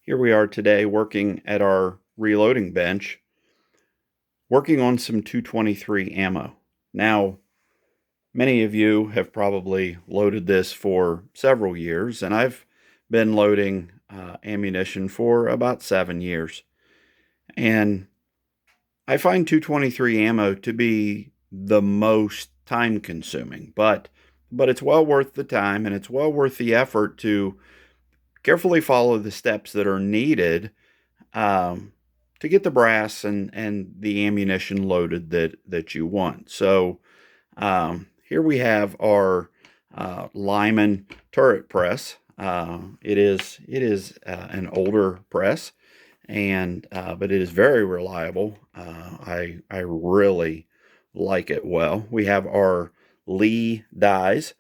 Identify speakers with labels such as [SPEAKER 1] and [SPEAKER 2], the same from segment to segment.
[SPEAKER 1] Here we are today working at our reloading bench, working on some 223 ammo. Now, many of you have probably loaded this for several years, and I've been loading ammunition for about 7 years. And I find 223 ammo to be the most time consuming, but it's well worth the time, and it's well worth the effort to carefully follow the steps that are needed um, to get the brass and the ammunition loaded that you want. So here we have our Lyman turret press. It is an older press, and but it is very reliable. I really like it well. We have our Lee dies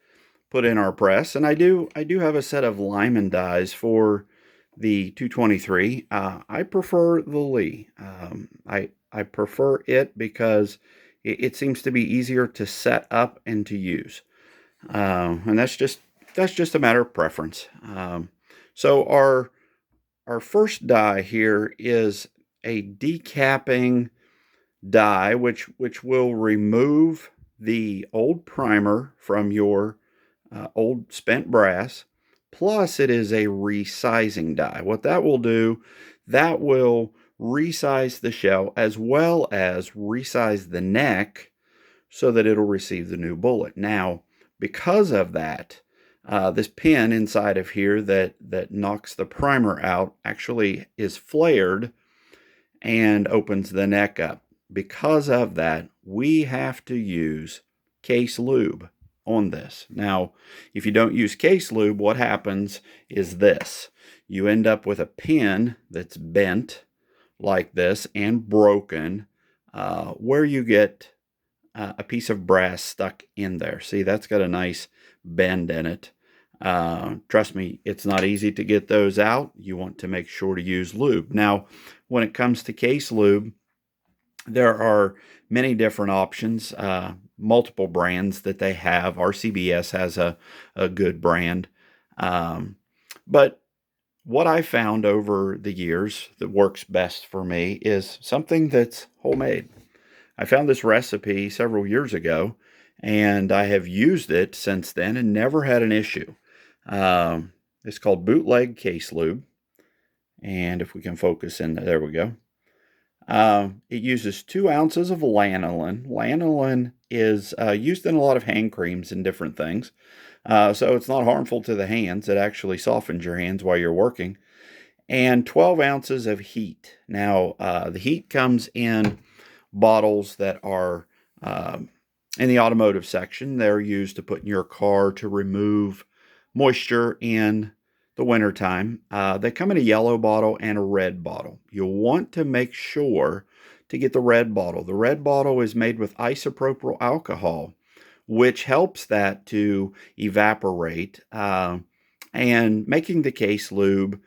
[SPEAKER 1] put in our press, and I do have a set of Lyman dies for the 223. I prefer the Lee. I prefer it because it seems to be easier to set up and to use, and that's just a matter of preference. So our first die here is a decapping die, which will remove the old primer from your old spent brass. Plus, it is a resizing die. What that will do, that will resize the shell as well as resize the neck so that it'll receive the new bullet. Now, because of that, this pin inside of here that knocks the primer out actually is flared and opens the neck up. Because of that, we have to use case lube on this. Now, if you don't use case lube, what happens is this. You end up with a pin that's bent like this and broken, where you get a piece of brass stuck in there. See, that's got a nice bend in it. Trust me, it's not easy to get those out. You want to make sure to use lube. Now, when it comes to case lube, there are many different options, multiple brands that they have. RCBS has a good brand. But what I found over the years that works best for me is something that's homemade. I found this recipe several years ago, and I have used it since then and never had an issue. It's called Bootleg Case Lube. And if we can focus in there we go. It uses 2 ounces of lanolin. Lanolin is used in a lot of hand creams and different things. So it's not harmful to the hands. It actually softens your hands while you're working. And 12 ounces of heat. Now, the heat comes in bottles that are in the automotive section. They're used to put in your car to remove moisture in the wintertime. They come in a yellow bottle and a red bottle. You'll want to make sure to get the red bottle. The red bottle is made with isopropyl alcohol, which helps that to evaporate and making the case lube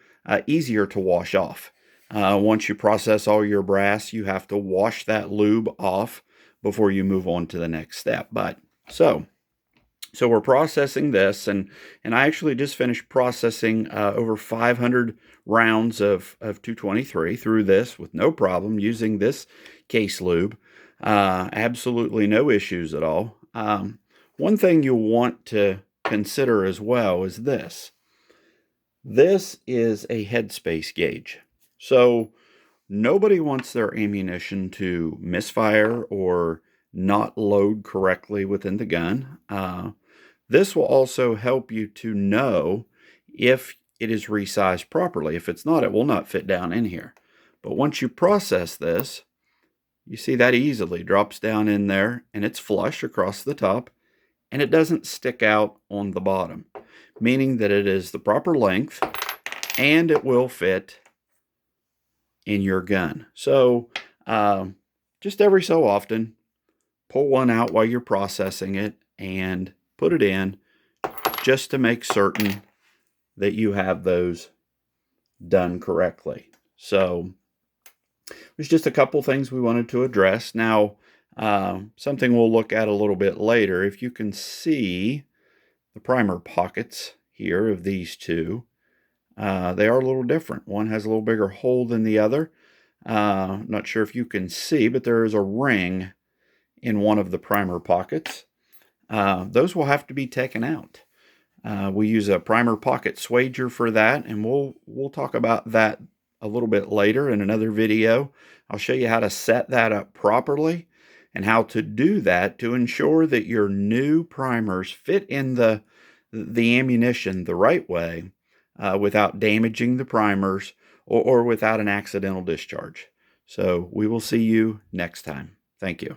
[SPEAKER 1] easier to wash off. Once you process all your brass, you have to wash that lube off before you move on to the next step. So we're processing this, and I actually just finished processing over 500 rounds of 223 through this with no problem using this case lube. Absolutely no issues at all. One thing you'll want to consider as well is this. This is a headspace gauge. So nobody wants their ammunition to misfire or not load correctly within the gun. This will also help you to know if it is resized properly. If it's not, it will not fit down in here. But once you process this, you see that easily drops down in there, and it's flush across the top, and it doesn't stick out on the bottom, meaning that it is the proper length and it will fit in your gun. So just every so often, pull one out while you're processing it and put it in just to make certain that you have those done correctly. So there's just a couple things we wanted to address. Now, something we'll look at a little bit later. If you can see the primer pockets here of these two, They are a little different. One has a little bigger hole than the other. Not sure if you can see, but there is a ring in one of the primer pockets. Those will have to be taken out. We use a primer pocket swager for that, and we'll talk about that a little bit later in another video. I'll show you how to set that up properly and how to do that to ensure that your new primers fit in the ammunition the right way without damaging the primers or without an accidental discharge. So we will see you next time. Thank you.